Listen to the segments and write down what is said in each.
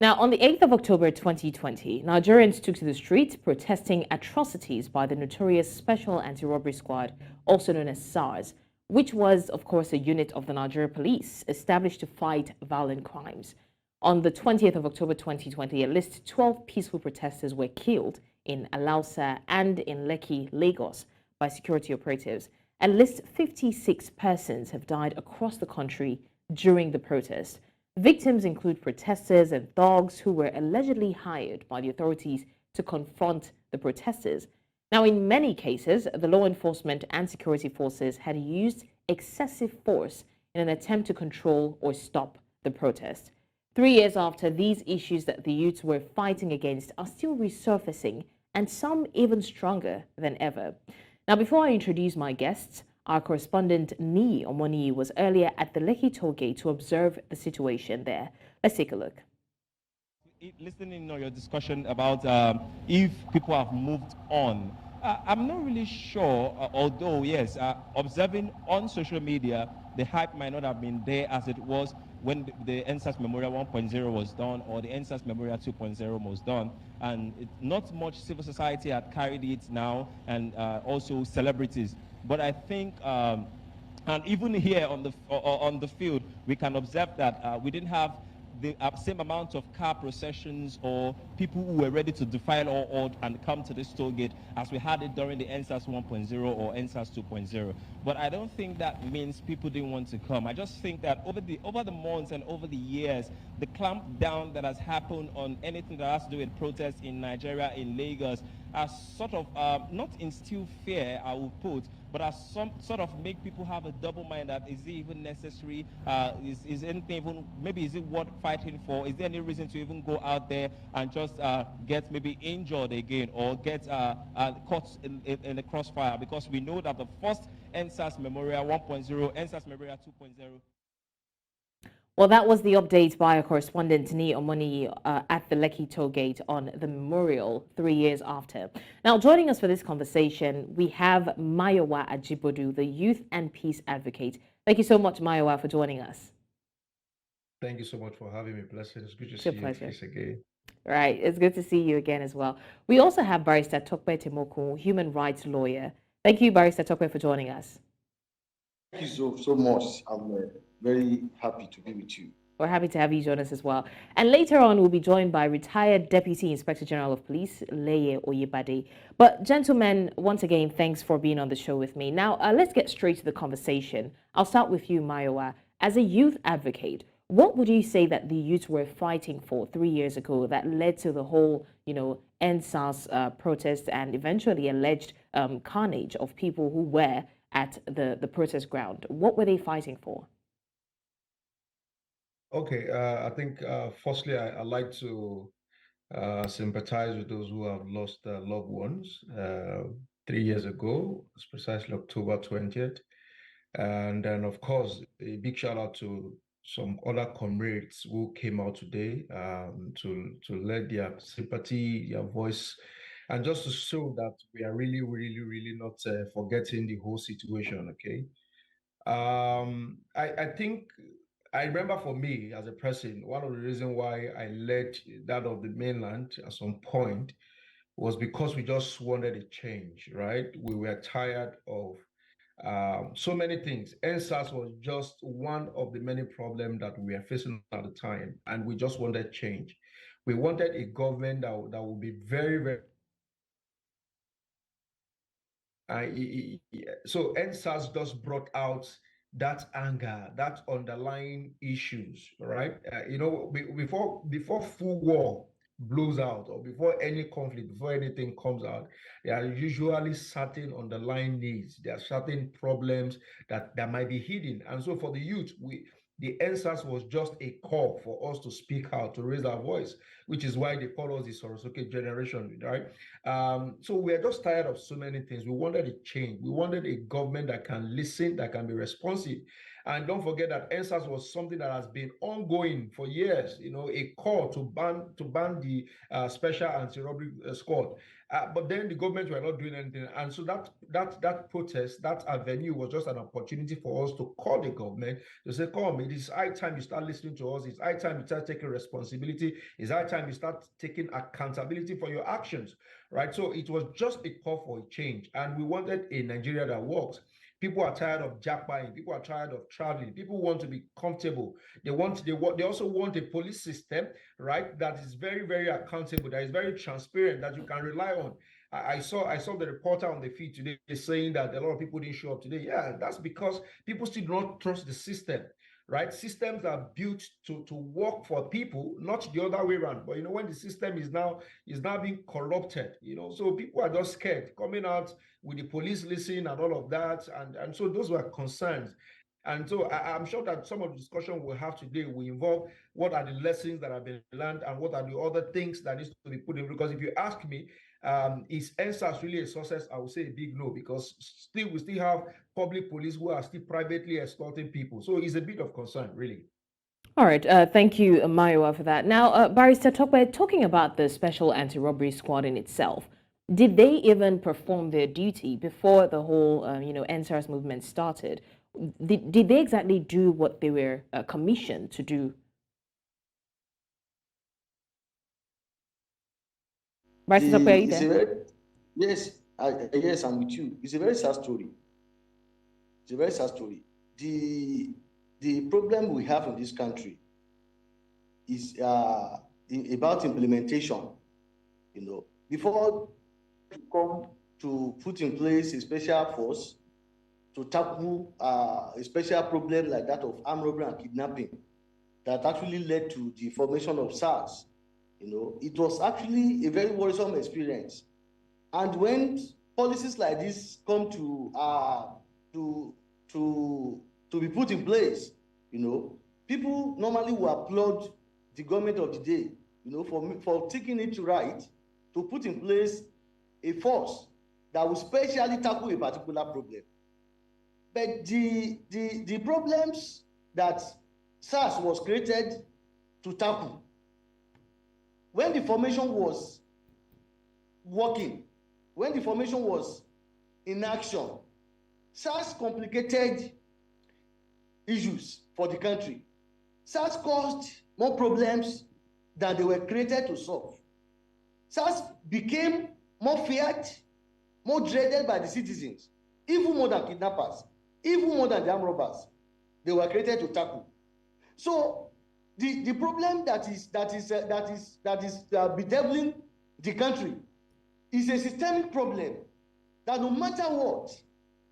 Now, on the 8th of October 2020, Nigerians took to the streets protesting atrocities by the notorious Special Anti-Robbery Squad, also known as SARS, which was, of course, a unit of the Nigeria police established to fight violent crimes. On the 20th of October 2020, at least 12 peaceful protesters were killed in Alausa and in Lekki, Lagos, by security operatives. At least 56 persons have died across the country during the protest. Victims include protesters and thugs who were allegedly hired by the authorities to confront the protesters. Now, in many cases, the law enforcement and security forces had used excessive force in an attempt to control or stop the protest. 3 years after, these issues that the youths were fighting against are still resurfacing, and some even stronger than ever. Now, before I introduce my guests, our correspondent Nii Omoni was earlier at the Lekki toll gate to observe the situation there. Let's take a look. Listening to your discussion about if people have moved on, I'm not really sure, although, yes, observing on social media, the hype might not have been there as it was when the End SARS Memorial 1.0 was done or the End SARS Memorial 2.0 was done. And not much civil society had carried it now, and also celebrities. But I think, and even here on the field, we can observe that we didn't have the same amount of car processions or people who were ready to defy law order and come to this toll gate as we had it during the End SARS 1.0 or End SARS 2.0. But I don't think that means people didn't want to come. I just think that over the months and over the years, the clampdown that has happened on anything that has to do with protests in Nigeria, in Lagos, has sort of not instill fear, I would put, but as some sort of make people have a double mind that is it even necessary? Is anything even, maybe is it worth fighting for? Is there any reason to even go out there and just get maybe injured again or get caught in the crossfire? Because we know that the first End SARS Memorial 1.0, End SARS Memorial 2.0. Well, that was the update by our correspondent Nii Omoni at the Lekki toll gate on the memorial 3 years after. Now, joining us for this conversation, we have Mayowa Ajibodu, the youth and peace advocate. Thank you so much, Mayowa, for joining us. Thank you so much for having me. Blessing. It's good to see you face again. Right, it's good to see you again as well. We also have Barrister Tope Temokun, human rights lawyer. Thank you, Barrister Tope, for joining us. Thank you so much. I'm very happy to be with you. We're happy to have you join us as well. And later on, we'll be joined by retired Deputy Inspector General of Police, Leye Oyebade. But gentlemen, once again, thanks for being on the show with me. Now, let's get straight to the conversation. I'll start with you, Mayowa. As a youth advocate, what would you say that the youth were fighting for 3 years ago that led to the whole, End SARS protest and eventually alleged carnage of people who were at the protest ground? What were they fighting for? Okay, I think firstly, I'd like to sympathize with those who have lost their loved ones 3 years ago. It's precisely October 20th. And then, of course, a big shout out to some other comrades who came out today to let their sympathy, their voice, and just to show that we are really, really, really not forgetting the whole situation, okay? I think I remember for me as a person, one of the reasons why I led that of the mainland at some point was because we just wanted a change, right? We were tired of so many things. NSAS was just one of the many problems that we were facing at the time, and we just wanted change. We wanted a government that would be very, very so NSAS just brought out that anger, that underlying issues, right? Before full war blows out, or before any conflict, before anything comes out, there are usually certain underlying needs. There are certain problems that might be hidden. And so for the youth, the NSAS was just a call for us to speak out, to raise our voice, which is why they call us the Sorosuke generation, right? So we're just tired of so many things. We wanted a change. We wanted a government that can listen, that can be responsive, And don't forget that End SARS was something that has been ongoing for years, a call to ban the special anti-robbery squad. But then the government were not doing anything. And so that protest, that avenue was just an opportunity for us to call the government to say, come, it is high time you start listening to us. It's high time you start taking responsibility. It's high time you start taking accountability for your actions, right? So it was just a call for a change. And we wanted a Nigeria that works. People are tired of jackpying. People are tired of traveling. People want to be comfortable. They also want a police system, right, that is very, very accountable, that is very transparent, that you can rely on. I saw the reporter on the feed today saying that a lot of people didn't show up today. Yeah, that's because people still do not trust the system, right? Systems are built to work for people, not the other way around. But when the system is now being corrupted, so people are just scared coming out with the police listening and all of that, and so those were concerns. And so I'm sure that some of the discussion we'll have today will involve what are the lessons that have been learned and what are the other things that needs to be put in. Because if you ask me, is End SARS really a success? I would say a big no, because we still have public police who are still privately extorting people. So it's a bit of concern, really. All right. Thank you, Mayowa, for that. Now, Barrister Tope, talking about the Special Anti-Robbery Squad in itself, did they even perform their duty before the whole, End SARS movement started? Did they exactly do what they were commissioned to do? Barrister Tope, are you there? Yes, yes, I'm with you. It's a very sad story. It's a very sad story. The problem we have in this country is about implementation. Before you come to put in place a special force to tackle a special problem like that of armed robbery and kidnapping that actually led to the formation of SARS, it was actually a very worrisome experience. And when policies like this come to be put in place, people normally will applaud the government of the day, for taking it to right to put in place a force that will specially tackle a particular problem. But the problems that SARS was created to tackle, when the formation was working, when the formation was in action, SARS complicated issues for the country. SARS caused more problems than they were created to solve. SARS became more feared, more dreaded by the citizens, even more than kidnappers, even more than the armed robbers they were created to tackle. So the problem that is bedeviling the country is a systemic problem that no matter what,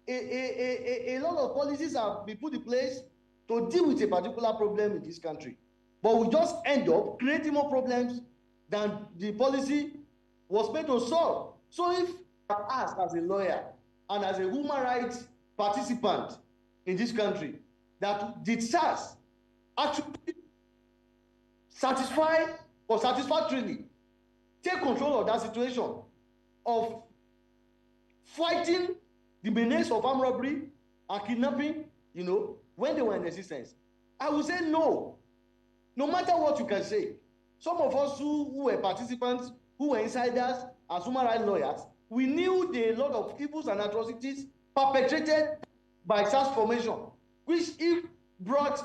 a lot of policies have been put in place to deal with a particular problem in this country. But we just end up creating more problems than the policy was meant to solve. So if I ask as a lawyer and as a human rights participant in this country, that did SARS actually satisfy or satisfactorily take control of that situation of fighting the menace of armed robbery and kidnapping, when they were in existence? I would say no. No matter what you can say. Some of us who were participants, who were insiders as human rights lawyers, we knew a lot of evils and atrocities perpetrated by SARS formation, which if brought,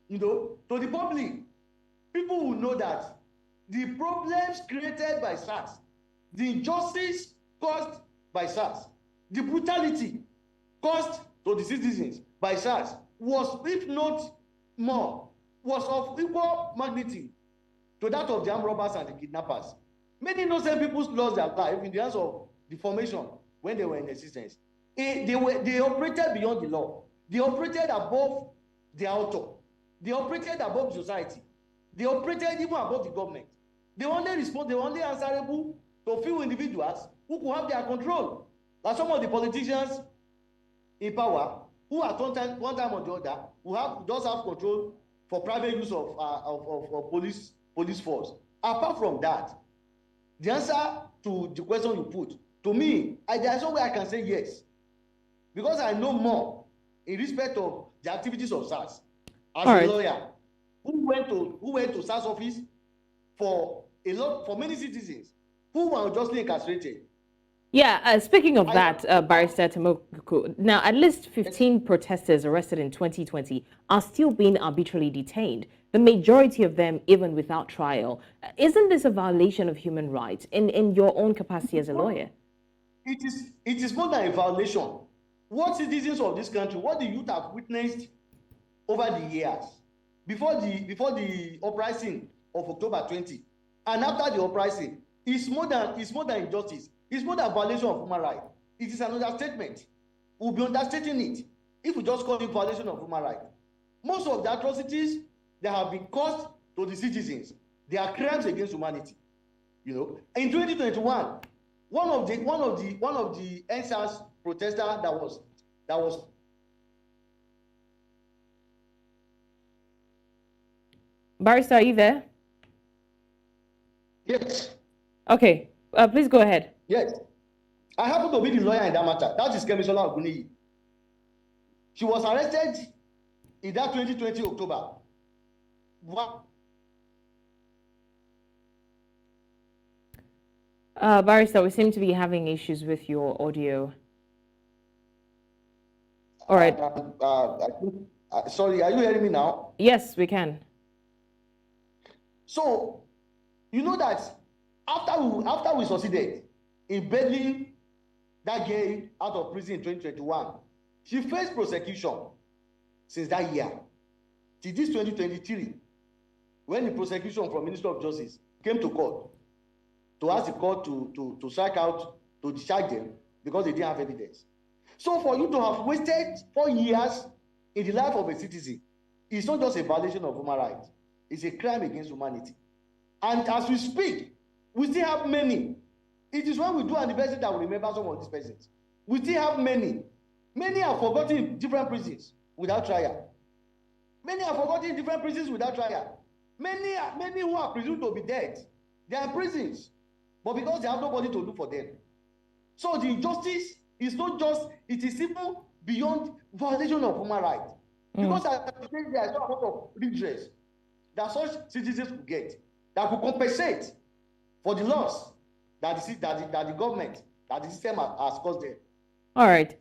to the public, people will know that the problems created by SARS, the injustice caused by SARS, the brutality caused to the citizens by SARS was, if not more, was of equal magnitude to that of the armed robbers and the kidnappers. Many innocent people lost their life in the hands of the formation when they were in existence. They operated beyond the law. They operated above the author. They operated above society. They operated even above the government. They only answerable to few individuals who could have their control. Like some of the politicians in power who at one time or the other who does have control for private use of police force. Apart from that, the answer to the question you put, to me, there's no way I can say yes. Because I know more in respect of the activities of SARS as All a right. lawyer who went to SARS office for many citizens who were unjustly incarcerated. Yeah, speaking of that, Barrister Temokun, now at least 15 protesters arrested in 2020 are still being arbitrarily detained, the majority of them even without trial. Isn't this a violation of human rights in your own capacity as a lawyer? It is more than a violation. What citizens of this country, what the youth have witnessed over the years, before the uprising of October 20, and after the uprising, is more than injustice. It's more than violation of human rights. It is an understatement. We'll be understating it if we just call it violation of human rights. Most of the atrocities that have been caused to the citizens, they are crimes against humanity. You know, in 2021, one of the End SARS protesters that was Barrister, are you there? Yes. Okay, please go ahead. Yes. I happen to be the lawyer in that matter. That is Kemisola Oguniyi. She was arrested in that 2020 October. Barrister, we seem to be having issues with your audio. All right. Sorry, are you hearing me now? Yes, we can. So, you know that after we succeeded in bailing that girl out of prison in 2021, she faced prosecution since that year till this 2023, when the prosecution from Ministry of Justice came to court to ask the court to strike out, to discharge them because they didn't have evidence. So for you to have wasted 4 years in the life of a citizen, it's not just a violation of human rights, it's a crime against humanity. And as we speak, we still have many. It is when we do anniversary that we remember some of these persons. We still have many. Many are forgotten in different prisons without trial. Many are forgotten in different prisons without trial. Many who are presumed to be dead, they are in prisons, but because they have nobody to look for them. So the injustice is not just, it is even beyond violation of human rights. Because there is no amount of redress that such citizens could get that could compensate for the loss that the government, that the system has caused them. All right.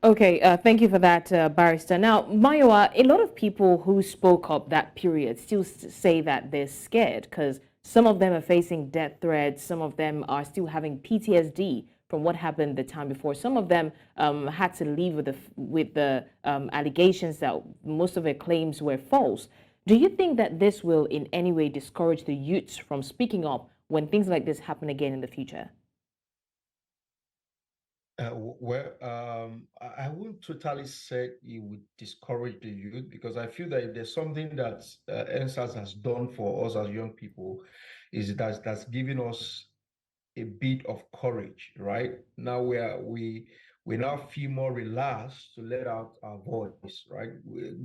Okay, thank you for that, Barrister. Now, Mayowa, a lot of people who spoke up that period still say that they're scared because some of them are facing death threats. Some of them are still having PTSD from what happened the time before. Some of them had to leave with the allegations that most of their claims were false. Do you think that this will in any way discourage the youths from speaking up when things like this happen again in the future? I wouldn't totally say it would discourage the youth, because I feel that if there's something that End SARS has done for us as young people, is that's giving us a bit of courage. Right now, we now feel more relaxed to let out our voice. Right,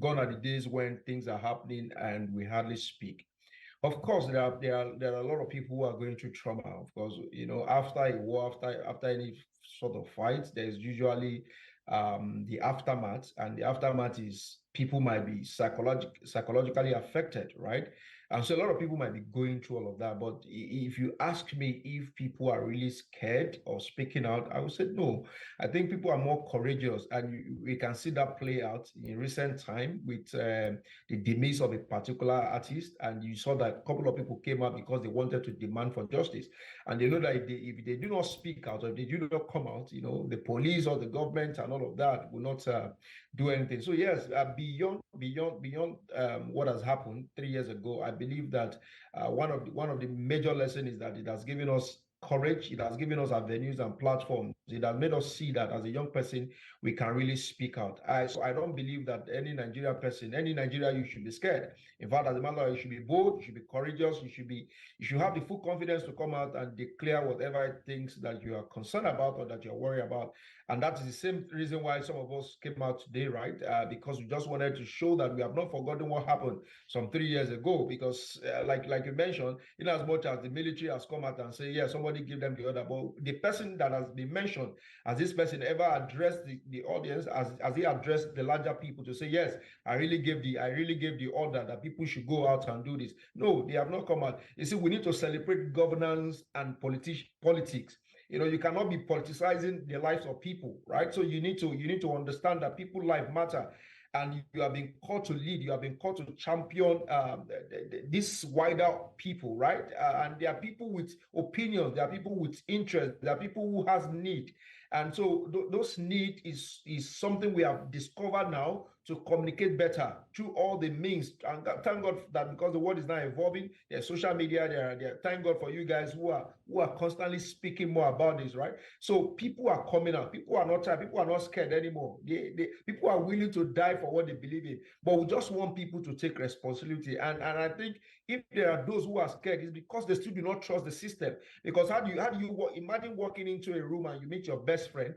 gone are the days when things are happening and we hardly speak. Of course, there are a lot of people who are going through trauma. Of course, you know, after a war, after any sort of fight, there's usually the aftermath, and the aftermath is people might be psychologically affected, right? And so a lot of people might be going through all of that. But if you ask me if people are really scared of speaking out, I would say no. I think people are more courageous, and we can see that play out in recent time with the demise of a particular artist. And you saw that a couple of people came out because they wanted to demand for justice, and they know that if they do not speak out, or if they do not come out, you know, the police or the government and all of that will not do anything. So yes, beyond what has happened 3 years ago, I believe that one of the major lessons is that it has given us courage. It has given us avenues and platforms. It has made us see that as a young person, we can really speak out. So I don't believe that any Nigerian person, any Nigerian, you should be scared. In fact, as a matter, you should be bold, you should be courageous, you should have the full confidence to come out and declare whatever things that you are concerned about or that you're worried about. And that is the same reason why some of us came out today, right? Because we just wanted to show that we have not forgotten what happened some 3 years ago. Because like you mentioned, in as much as the military has come out and say, yeah, somebody somebody give them the order. But the person that has been mentioned, has this person ever addressed the audience, as he addressed the larger people to say, yes, I really gave the order that people should go out and do this? No, they have not come out. You see, we need to celebrate governance and politics. You cannot be politicizing the lives of people, right? So you need to understand that people's life matter, and you have been called to lead. You have been called to champion this wider people, right? And there are people with opinions. There are people with interest. There are people who has need, and so those need is something we have discovered now to communicate better through all the means. And thank God that, because the world is now evolving, there's social media, there. Thank God for you guys who are constantly speaking more about this, right? So people are coming out. People are not tired. People are not scared anymore. People are willing to die for what they believe in. But we just want people to take responsibility. And I think if there are those who are scared, it's because they still do not trust the system. Because how do you imagine walking into a room and you meet your best friend,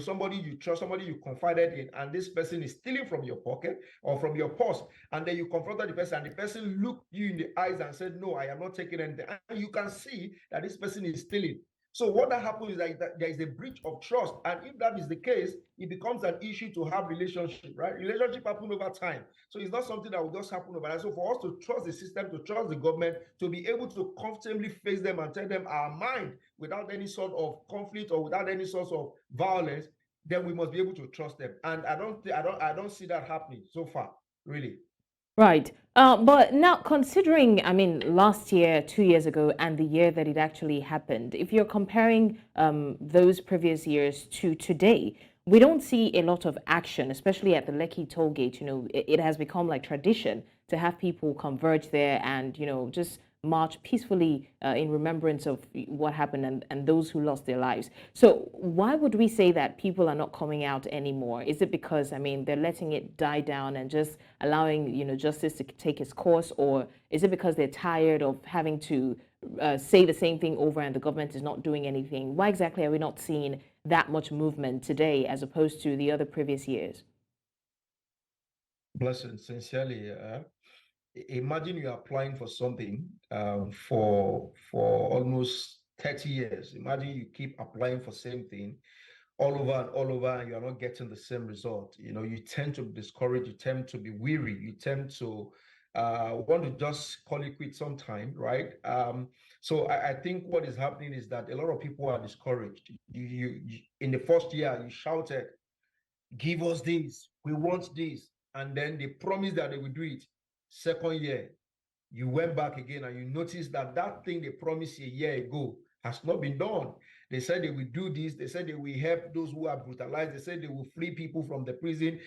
somebody you trust, somebody you confided in, and this person is stealing from your pocket or from your purse, and then you confronted the person, and the person looked you in the eyes and said, no, I am not taking anything, and you can see that this person is stealing. So what that happens is that there is a breach of trust, and if that is the case, it becomes an issue to have relationship, right? Relationship happen over time, so it's not something that will just happen overnight. So for us to trust the system, to trust the government, to be able to comfortably face them and tell them our mind without any sort of conflict or without any sort of violence, then we must be able to trust them. And I don't see that happening so far, really. Right. But now, considering, I mean, last year, 2 years ago, and the year that it actually happened, if you're comparing those previous years to today, we don't see a lot of action, especially at the Lekki toll gate. It has become like tradition to have people converge there and, just march peacefully in remembrance of what happened and those who lost their lives. So why would we say that people are not coming out anymore? Is it because, I mean, they're letting it die down and just allowing, justice to take its course? Or is it because they're tired of having to say the same thing over and the government is not doing anything? Why exactly are we not seeing that much movement today as opposed to the other previous years? Blessing, sincerely. Imagine you're applying for something for almost 30 years. Imagine you keep applying for same thing all over, and you're not getting the same result. You tend to be discouraged, you tend to be weary, you tend to want to just call it quits sometime, right? So I think what is happening is that a lot of people are discouraged. You in the first year, you shouted, give us this, we want this, and then they promised that they will do it. Second year, you went back again and you noticed that that thing they promised a year ago has not been done. They said they will do this. They said they will help those who are brutalized. They said they will free people from the prison.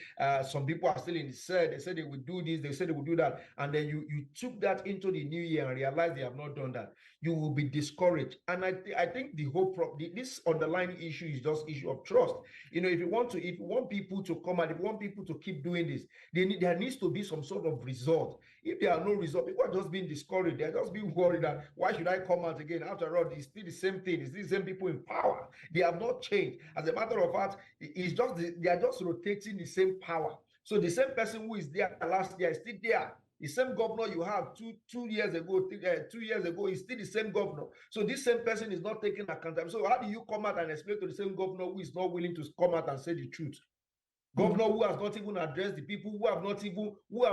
Some people are still in the cell. They said they will do this. They said they will do that. And then you took that into the new year and realized they have not done that. You will be discouraged. And I think the whole this underlying issue is just issue of trust. If you want people to come and if you want people to keep doing this, there needs to be some sort of result. If there are no results, people are just being discouraged. They're just being worried that why should I come out again? After all, it's still the same thing. It's the same people in power. They have not changed. As a matter of fact, they are just rotating the same power. So the same person who is there last year is still there. The same governor you have two years ago is still the same governor. So this same person is not taking accountability. So how do you come out and explain to the same governor who is not willing to come out and say the truth? Governor who has not even addressed the people, who have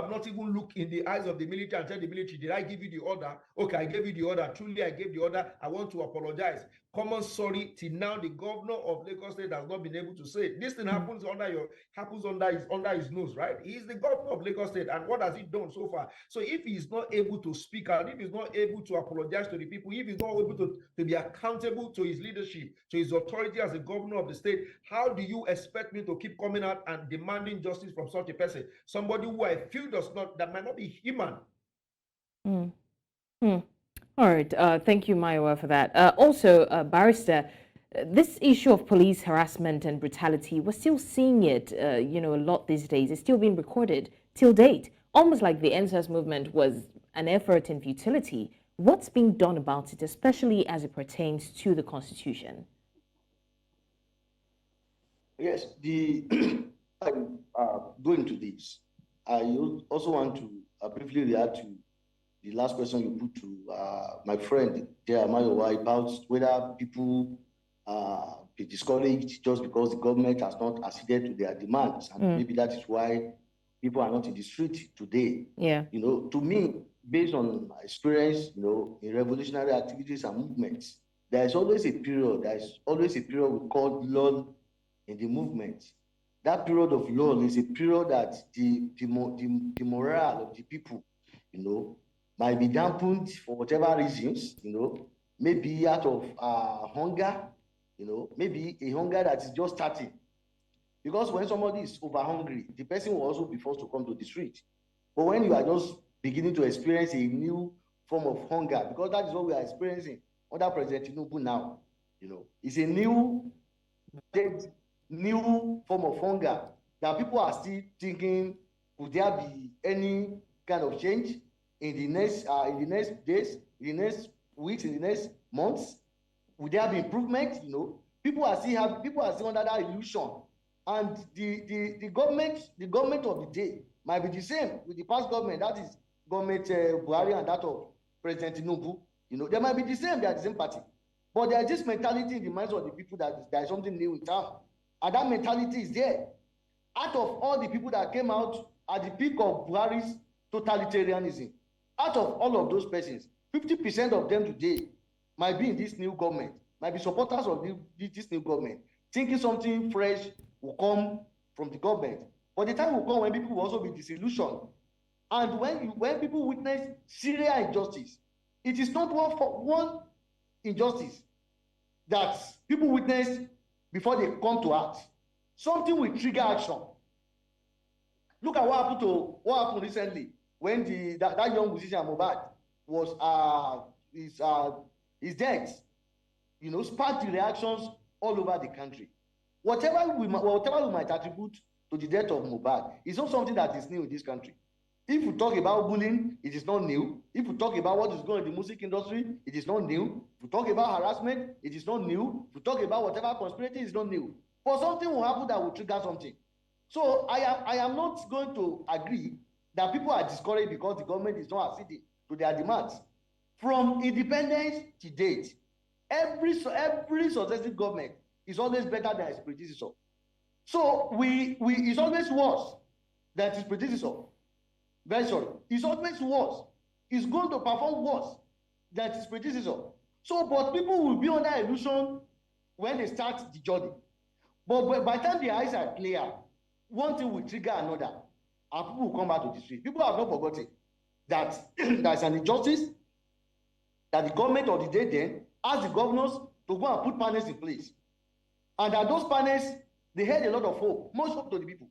not even looked in the eyes of the military and tell the military, did I give you the order? Okay, I gave you the order. Truly, I gave the order. I want to apologize. Common sorry. Till now, the governor of Lagos State has not been able to say it. This thing happens under his nose, right? He is the governor of Lagos State, and what has he done so far? So if he is not able to speak out, if he's not able to apologize to the people, if he's not able to be accountable to his leadership, to his authority as a governor of the state, how do you expect me to keep coming out and demanding justice from such a person? Somebody who I feel that might not be human. Mm. Mm. All right. Thank you, Mayowa, for that. Also, Barrister, this issue of police harassment and brutality, we're still seeing it, a lot these days. It's still being recorded till date, almost like the End SARS movement was an effort in futility. What's being done about it, especially as it pertains to the Constitution? Yes, I go into this. I also want to briefly react to the last question you put to my friend there, Mayowa, about whether people be discouraged just because the government has not acceded to their demands, and maybe that is why people are not in the street today. Yeah. You know, to me, based on my experience, you know, in revolutionary activities and movements, there is always a period we call lull in the movement. That period of lull is a period that the morale of the people, you know, might be dampened for whatever reasons, you know, maybe out of hunger, you know, maybe a hunger that is just starting. Because when somebody is over hungry, the person will also be forced to come to the street. But when you are just beginning to experience a new form of hunger, because that is what we are experiencing under President Tinubu now, you know, it's a new form of hunger that people are still thinking, could there be any kind of change in the next days, in the next weeks, in the next months? Would there be improvement? You know, people are still under that illusion, and the government of the day might be the same with the past government. That is government Buhari and that of President Tinubu. You know, they might be the same. They are the same party, but there is this mentality in the minds of the people that there is something new in town, and that mentality is there. Out of all the people that came out at the peak of Buhari's totalitarianism, out of all of those persons, 50% of them today might be in this new government, might be supporters of this new government, thinking something fresh will come from the government. But the time will come when people will also be disillusioned. And when people witness serious injustice, it is not one injustice that people witness before they come to act. Something will trigger action. Look at what happened recently when that young musician Mosugu was his death, you know, sparked the reactions all over the country. Whatever we might attribute to the death of Mosugu is not something that is new in this country. If we talk about bullying, it is not new. If we talk about what is going on in the music industry, it is not new. If we talk about harassment, it is not new. If we talk about whatever conspiracy, it is not new. But something will happen that will trigger something. So I am not going to agree that people are discouraged because the government is not acceding to their demands. From independence to date, every successive government is always better than its predecessor. So it's always worse than its predecessor. Very sorry. It's always worse. It's going to perform worse than its predecessor. So, but people will be under illusion when they start the journey. But by the time their eyes are clear, one thing will trigger another, and people will come back to the street. People have not forgotten that there's an injustice, that the government of the day then asked the governors to go and put panels in place. And that those panels, they had a lot of hope, much hope to the people.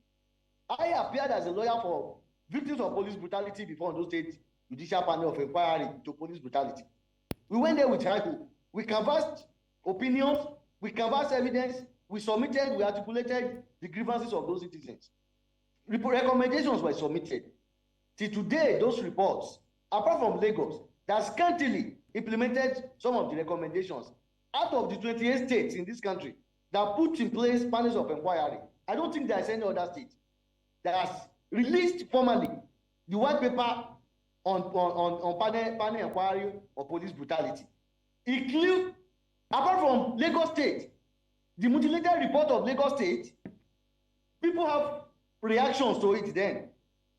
I appeared as a lawyer for victims of police brutality before those State Judicial Panel of Inquiry to police brutality. We went there with high hope. We canvassed opinions, we canvassed evidence, we submitted, we articulated the grievances of those citizens. Recommendations were submitted. Till today, those reports, apart from Lagos, that scantily implemented some of the recommendations. Out of the 28 states in this country that put in place panels of inquiry, I don't think there is any other state that has released formally the white paper on panel inquiry or police brutality. Include, apart from Lagos State, the mutilated report of Lagos State, people have reactions to it then.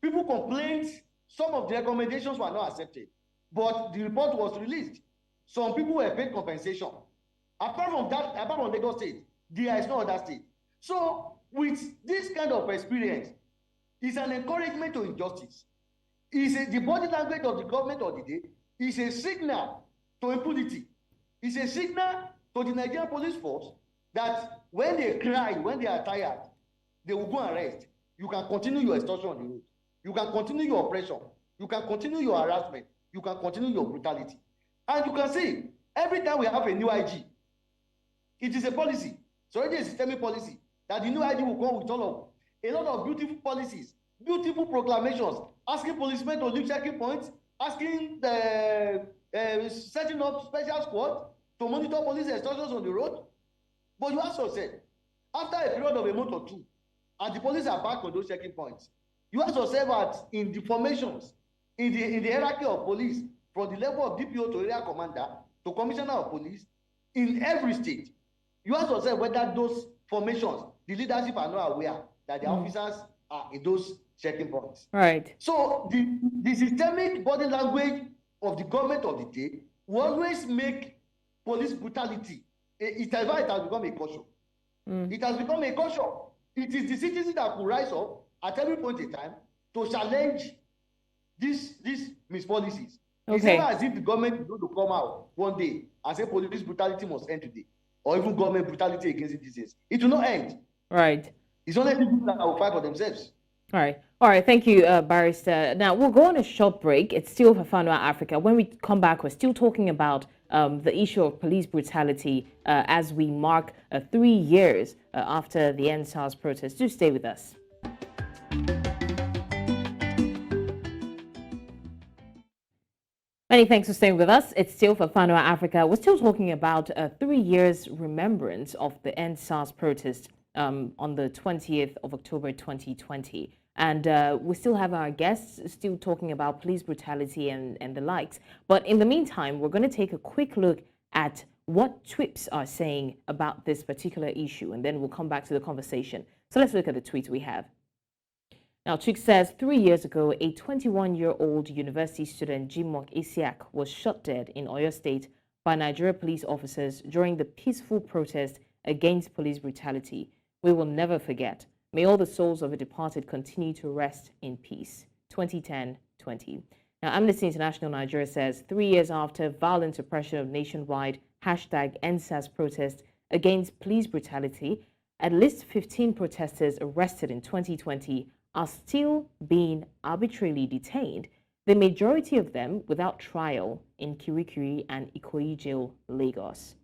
People complained, some of the recommendations were not accepted, but the report was released. Some people were paid compensation. Apart from that, apart from Lagos State, there is no other state. So with this kind of experience, it's an encouragement to injustice. The body language of the government of the day is a signal to impunity. It's a signal to the Nigerian police force that when they cry, when they are tired, they will go and rest. You can continue your extortion on the road. You can continue your oppression. You can continue your harassment. You can continue your brutality. And you can see, every time we have a new IG, it is a policy. It's already a systemic policy that the new IG will come with all of a lot of beautiful policies, beautiful proclamations, asking policemen to leave checking points, asking setting up special squad to monitor police extortions on the road. But you also said, after a period of a month or two, and the police are back on those checking points, you also said that in the formations, in the hierarchy of police, from the level of DPO to area commander to commissioner of police, in every state. You ask yourself whether those formations, the leadership are not aware that the officers are in those checking points. Right. So the systemic body language of the government of the day will always make police brutality. It has become a culture. It has become a culture. It is the citizen that will rise up at every point in time to challenge these mispolicies. It's never as if the government is going to come out one day and say police brutality must end today, or even government brutality against citizens. It will not end. Right. It's only people that will fight for themselves. All right. Thank you, Barrister. Now we'll go on a short break. It's still Fafanua Africa. When we come back, we're still talking about the issue of police brutality as we mark 3 years after the End SARS protest. Do stay with us. Many thanks for staying with us. It's still Fafanua Africa. We're still talking about 3 years remembrance of the End SARS protest on the 20th of October 2020. And we still have our guests still talking about police brutality and the likes. But in the meantime, we're going to take a quick look at what tweets are saying about this particular issue, and then we'll come back to the conversation. So let's look at the tweets we have. Now, Chik says 3 years ago, a 21-year-old university student, Jimok Isiak, was shot dead in Oyo State by Nigerian police officers during the peaceful protest against police brutality. We will never forget. May all the souls of the departed continue to rest in peace. 2010-20. Now, Amnesty International Nigeria says 3 years after violent suppression of nationwide #End SARS protest against police brutality, at least 15 protesters arrested in 2020 are still being arbitrarily detained, the majority of them without trial in Kirikiri and Ikoyi Jail, Lagos.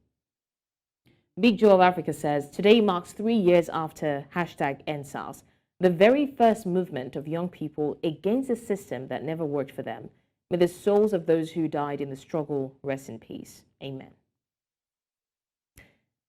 Big Joe of Africa says, today marks 3 years after #End SARS, the very first movement of young people against a system that never worked for them. May the souls of those who died in the struggle rest in peace. Amen.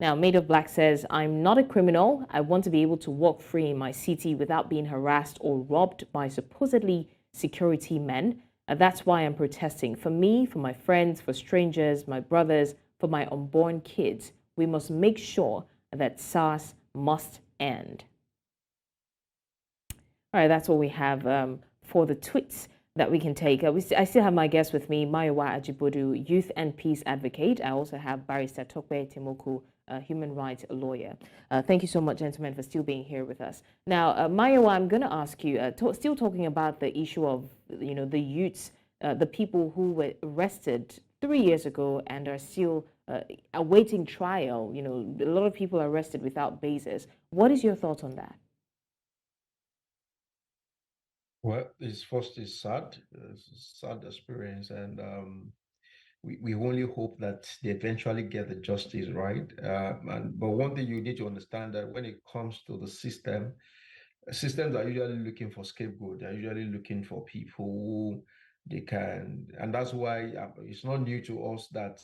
Now, Made of Black says, I'm not a criminal. I want to be able to walk free in my city without being harassed or robbed by supposedly security men. That's why I'm protesting. For me, for my friends, for strangers, my brothers, for my unborn kids. We must make sure that SARS must end. All right, that's what we have for the tweets that we can take. I still have my guest with me, Mayowa Ajibodu, youth and peace advocate. I also have Barrister Tope Temokun, human rights lawyer. Thank you so much, gentlemen, for still being here with us. Now, Mayowa, I'm going to ask you, still talking about the issue of, the youths, the people who were arrested 3 years ago and are still awaiting trial. A lot of people are arrested without basis. What is your thoughts on that? Well, it's sad. It's a sad experience, and we only hope that they eventually get the justice right. But one thing you need to understand that when it comes to the system, systems are usually looking for scapegoat. They're usually looking for people who they can, and that's why it's not new to us that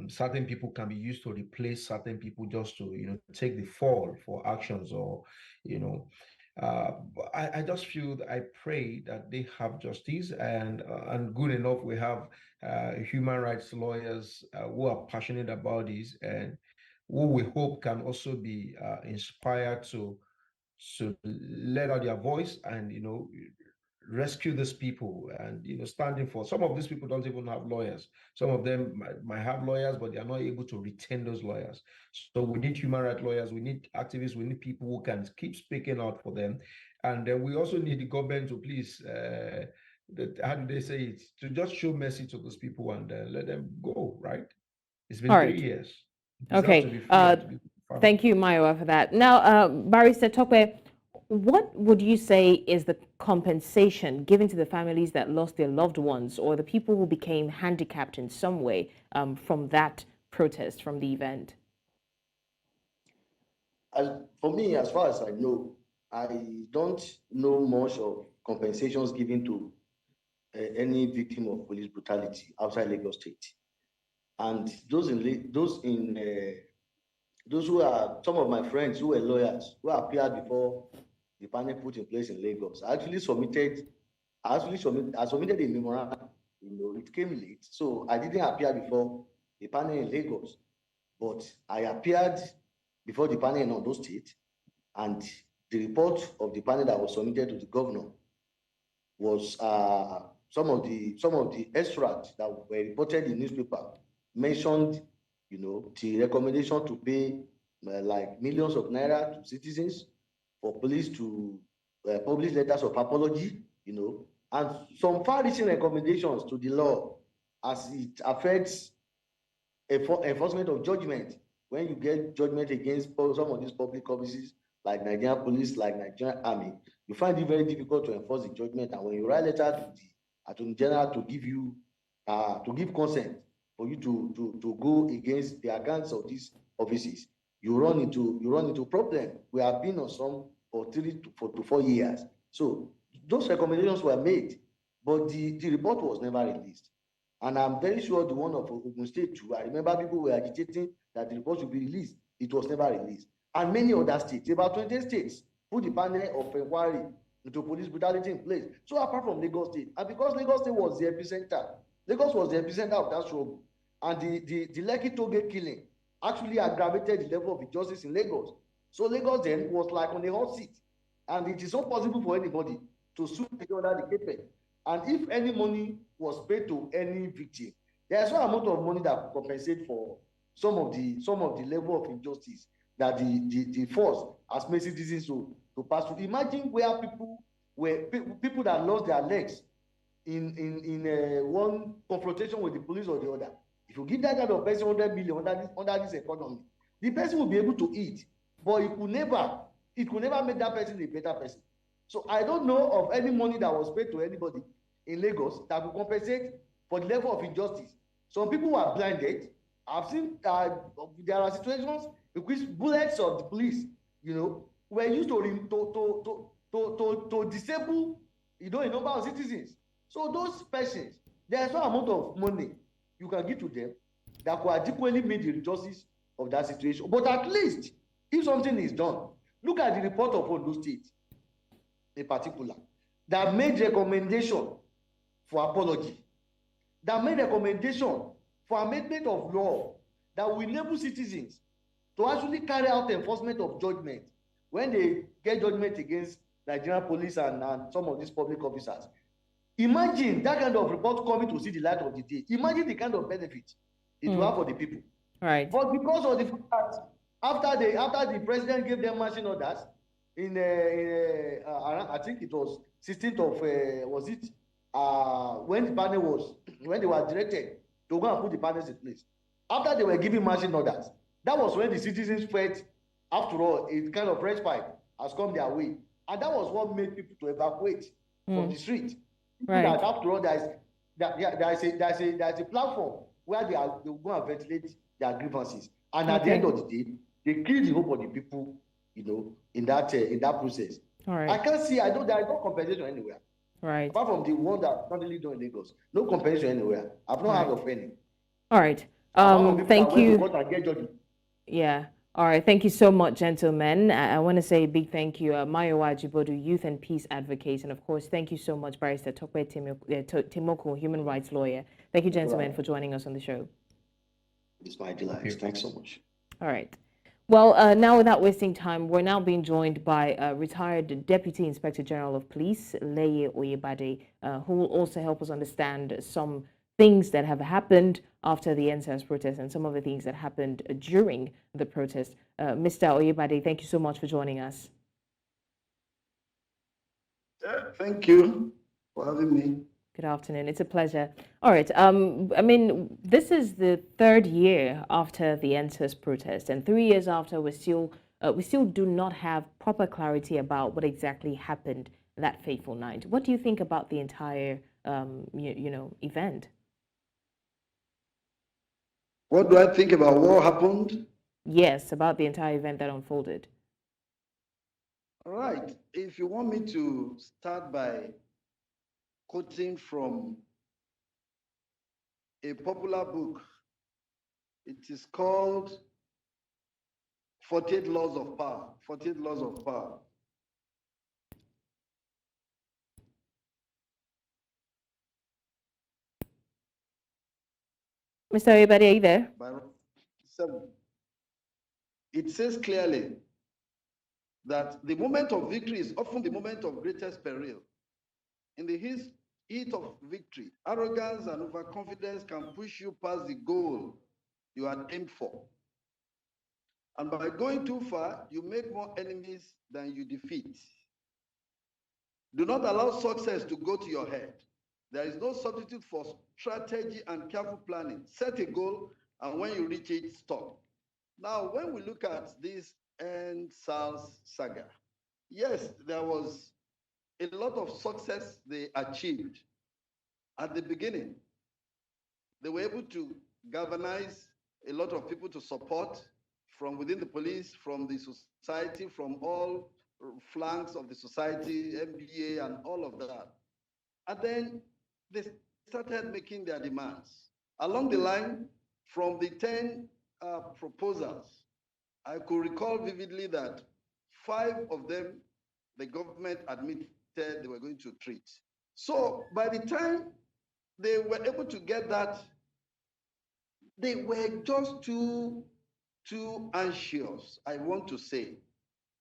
certain people can be used to replace certain people just to take the fall for actions or I just feel that I pray that they have justice and good enough. We have human rights lawyers who are passionate about this and who we hope can also be inspired to let out their voice and rescue these people and standing for some of these people don't even have lawyers. Some of them might have lawyers, but they are not able to retain those lawyers. So we need human rights lawyers, we need activists, we need people who can keep speaking out for them. And then we also need the government to please how do they say it, to just show mercy to those people and let them go, right? It's been 3 years. Okay. Thank you, Mayowa, for that. Now, Barrister Tope, what would you say is the compensation given to the families that lost their loved ones or the people who became handicapped in some way from that protest, from the event? For me, as far as I know, I don't know much of compensations given to any victim of police brutality outside Lagos State. And those who are some of my friends who were lawyers who appeared before the panel put in place in Lagos, I actually submitted I submitted a memorandum. It came late, so I didn't appear before the panel in Lagos, but I appeared before the panel in Ondo State, and the report of the panel that was submitted to the governor was some of the extracts that were reported in newspaper mentioned, the recommendation to pay like millions of naira to citizens for police to publish letters of apology, and some far-reaching recommendations to the law as it affects enforcement of judgment. When you get judgment against some of these public offices like Nigerian police, like Nigerian Army, you find it very difficult to enforce the judgment. And when you write letter to the Attorney General to give you to give consent for you to go against the accounts of these offices, you run into problem. We have been on some for 3 to 4 years. So those recommendations were made, but the report was never released. And I'm very sure the one of Ogun State too. I remember people were agitating that the report should be released. It was never released. And many other states, about 20 states, put the panel of inquiry into police brutality in place. So apart from Lagos State, and because Lagos State was the epicenter, Lagos was the epicenter of that struggle. And the Lekki Tope killing actually aggravated the level of injustice in Lagos. So Lagos then was like on the hot seat. And it is not possible for anybody to sue under the carpet. And if any money was paid to any victim, there's no amount of money that could compensate for some of the level of injustice that the force has made citizens to pass through. Imagine where people that lost their legs in one confrontation with the police or the other. If you give that kind of person 100 million under this economy, the person will be able to eat, but it could never make that person a better person. So I don't know of any money that was paid to anybody in Lagos that will compensate for the level of injustice. Some people were blinded. I've seen there are situations in which bullets of the police, were used to disable, a number of citizens. So those persons, there's no amount of money you can give to them that could adequately meet the injustice of that situation. But at least, if something is done, look at the report of Ondo State in particular, that made recommendation for apology, that made recommendation for amendment of law that will enable citizens to actually carry out enforcement of judgment when they get judgment against Nigerian police and some of these public officers. Imagine that kind of report coming to see the light of the day. Imagine the kind of benefit it will have for the people. Right. But because of the fact that after the president gave them marching orders I think it was 16th of when they were directed to go and put the panels in place. After they were giving marching orders, that was when the citizens felt, after all, a kind of respite has come their way, and that was what made people to evacuate from the street. Right. That after all, there's a platform where they will go and ventilate their grievances, and at the end of the day, they kill the hope of the people, in that process. All right. I can't see. There is no compensation anywhere. Right. Apart from the one that currently done in Lagos, no compensation anywhere. I've not heard of any. All right. Thank you. Yeah. All right. Thank you so much, gentlemen. I want to say a big thank you, Mayowa, Ajibodu, youth and peace advocate, and of course, thank you so much, Barrister Tope Temokun, human rights lawyer. Thank you, gentlemen, for joining us on the show. It's my delight. Thanks so much. All right. Well, now without wasting time, we're now being joined by retired Deputy Inspector General of Police, Leye Oyebade, who will also help us understand some things that have happened after the End SARS protest and some of the things that happened during the protest. Mr. Oyebade, thank you so much for joining us. Thank you for having me. Good afternoon. It's a pleasure. All right. This is the third year after the End SARS protest, and 3 years after, we still do not have proper clarity about what exactly happened that fateful night. What do you think about the entire, event? What do I think about what happened? Yes, about the entire event that unfolded. All right. If you want me to start by quoting from a popular book, it is called 48 Laws of Power. 48 Laws of Power. Mr. Oyebade, are you there? by 7. It says clearly that the moment of victory is often the moment of greatest peril. In the heat of victory, arrogance and overconfidence can push you past the goal you had aimed for. And by going too far, you make more enemies than you defeat. Do not allow success to go to your head. There is no substitute for strategy and careful planning. Set a goal, and when you reach it, stop. Now, when we look at this End SARS saga, yes, there was a lot of success they achieved at the beginning. They were able to galvanize a lot of people to support from within the police, from the society, from all flanks of the society, MBA, and all of that. And then they started making their demands. Along the line, from the 10 proposals, I could recall vividly that 5 of them, the government admitted they were going to treat. So by the time they were able to get that, they were just too anxious, I want to say.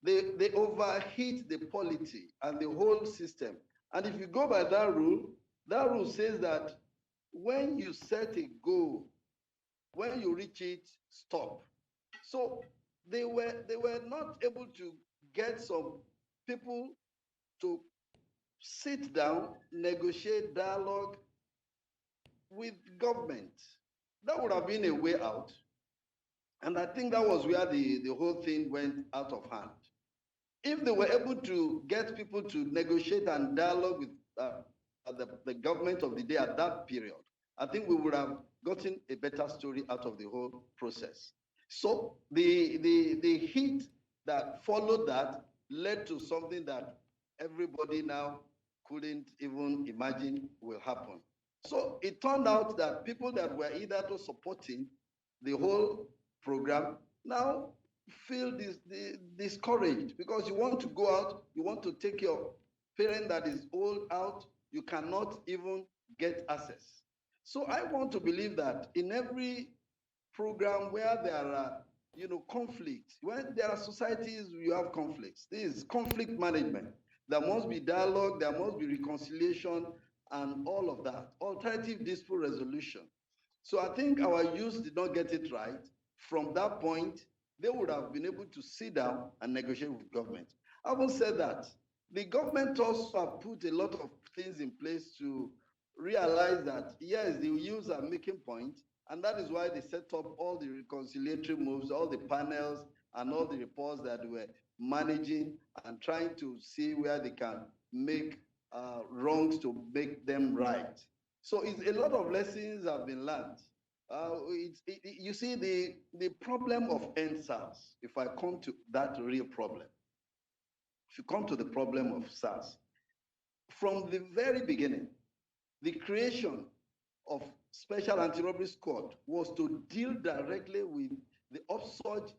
They overheat the polity and the whole system. And if you go by that rule says that when you set a goal, when you reach it, stop. So they were not able to get some people to sit down, negotiate, dialogue with government. That would have been a way out. And I think that was where the whole thing went out of hand. If they were able to get people to negotiate and dialogue with the government of the day at that period, I think we would have gotten a better story out of the whole process. So the heat that followed that led to something that everybody now couldn't even imagine will happen. So it turned out that people that were either supporting the whole program now feel discouraged because you want to go out, you want to take your parent that is old out, you cannot even get access. So I want to believe that in every program where there are conflicts, when there are societies you have conflicts, this is conflict management. There must be dialogue, there must be reconciliation, and all of that. Alternative dispute resolution. So I think our youth did not get it right. From that point, they would have been able to sit down and negotiate with government. Having said that, the government also have put a lot of things in place to realize that, yes, the youths are making points, and that is why they set up all the reconciliatory moves, all the panels, and all the reports that they were managing and trying to see where they can make wrongs to make them right. So it's a lot of lessons have been learned. You see, the problem of End SARS, if I come to that real problem, if you come to the problem of SARS, from the very beginning, the creation of Special Anti-Robbery Squad was to deal directly with the upsurge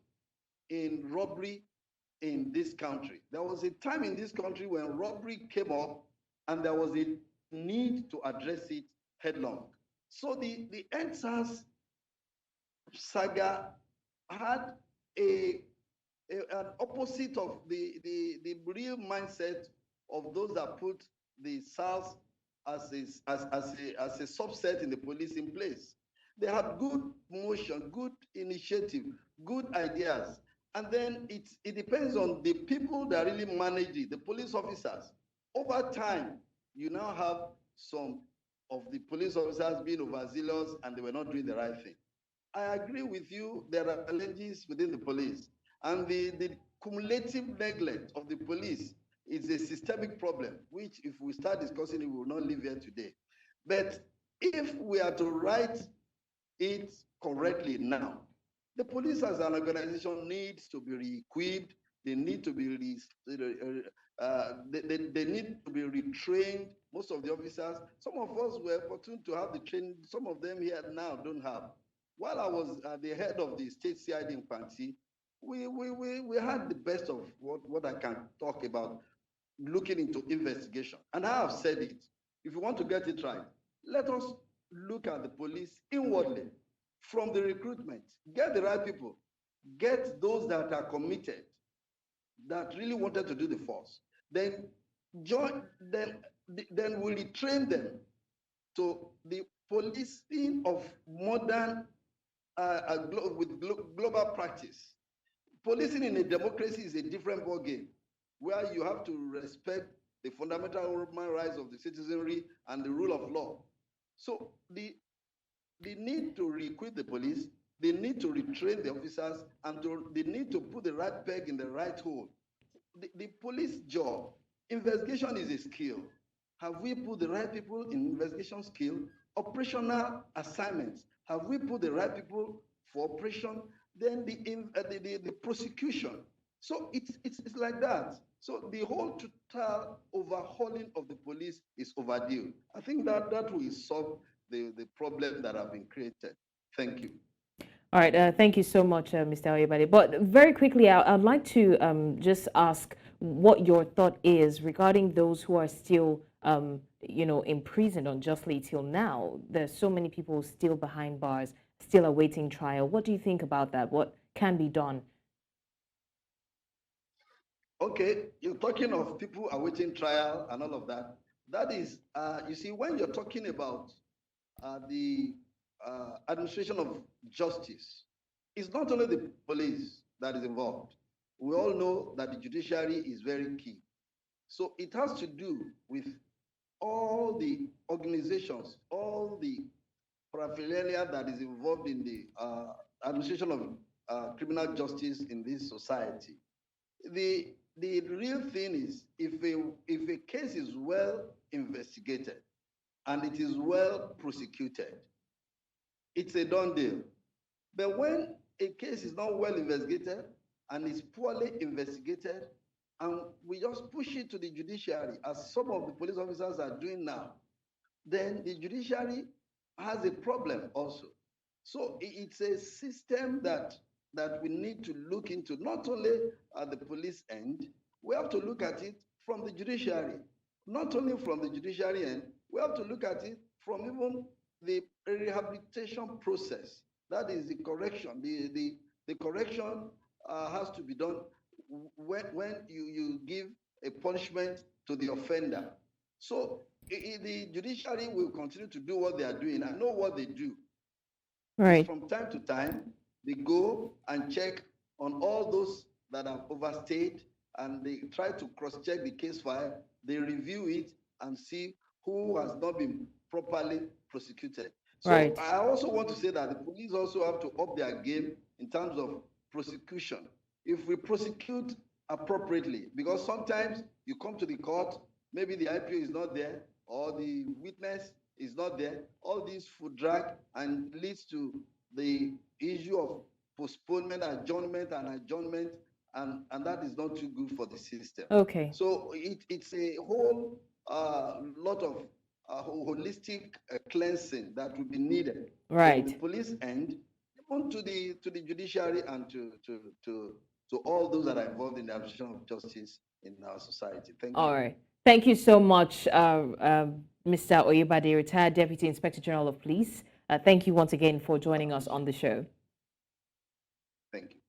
in robbery in this country. There was a time in this country when robbery came up and there was a need to address it headlong. So the End SARS saga had an opposite of the real mindset of those that put the SARS as a subset in the police in place. They had good motion, good initiative, good ideas. And then it depends on the people that really manage it, the police officers. Over time, you now have some of the police officers being overzealous and they were not doing the right thing. I agree with you, there are challenges within the police. And the cumulative neglect of the police is a systemic problem, which if we start discussing it, we will not live here today. But if we are to write it correctly now, the police as an organization needs to be re-equipped, they need to be they need to be retrained. Most of the officers, some of us were fortunate to have the training, some of them here now don't have. While I was the head of the state CID in Panti, we had the best of what I can talk about, looking into investigation. And I have said it. If you want to get it right, let us look at the police inwardly. from the recruitment. Get the right people. Get those that are committed, that really wanted to do the force. Then join. Then we retrain them to the policing of modern with global practice. Policing in a democracy is a different ballgame, where you have to respect the fundamental human rights of the citizenry and the rule of law. So the need to recruit the police, they need to retrain the officers, and they need to put the right peg in the right hole. The police job, investigation is a skill. Have we put the right people in investigation skill? Operational assignments, have we put the right people for operation? Then the prosecution. So it's like that. So the whole total overhauling of the police is overdue. I think that will solve the problem that have been created. Thank you. All right, thank you so much, Mr. Oyebade. But very quickly, I'd like to just ask what your thought is regarding those who are still, imprisoned unjustly till now. There's so many people still behind bars, still awaiting trial. What do you think about that? What can be done? Okay, you're talking of people awaiting trial and all of that. That is, you see, when you're talking about the administration of justice, it's not only the police that is involved. We all know that the judiciary is very key. So it has to do with all the organizations, all the paraphernalia that is involved in the administration of criminal justice in this society. The real thing is, if a case is well investigated and it is well prosecuted, it's a done deal. But when a case is not well investigated and is poorly investigated, and we just push it to the judiciary, as some of the police officers are doing now, then the judiciary has a problem also. So it's a system that we need to look into, not only at the police end, we have to look at it from the judiciary. Not only from the judiciary end, we have to look at it from even the rehabilitation process. That is the correction. The correction has to be done when you give a punishment to the offender. So the judiciary will continue to do what they are doing. I know what they do. Right. From time to time, they go and check on all those that have overstayed, and they try to cross-check the case file. They review it and see who has not been properly prosecuted. So right. I also want to say that the police also have to up their game in terms of prosecution. If we prosecute appropriately, because sometimes you come to the court, maybe the IPO is not there or the witness is not there, all these food drag and leads to the issue of postponement, adjournment, and that is not too good for the system. Okay. So it's a whole lot of holistic cleansing that will be needed. Right. From the police end, even to the judiciary and to all those that are involved in the administration of justice in our society. Thank you. All right. Thank you so much, Mr. Oyebade, retired Deputy Inspector General of Police. Thank you once again for joining us on the show. Thank you.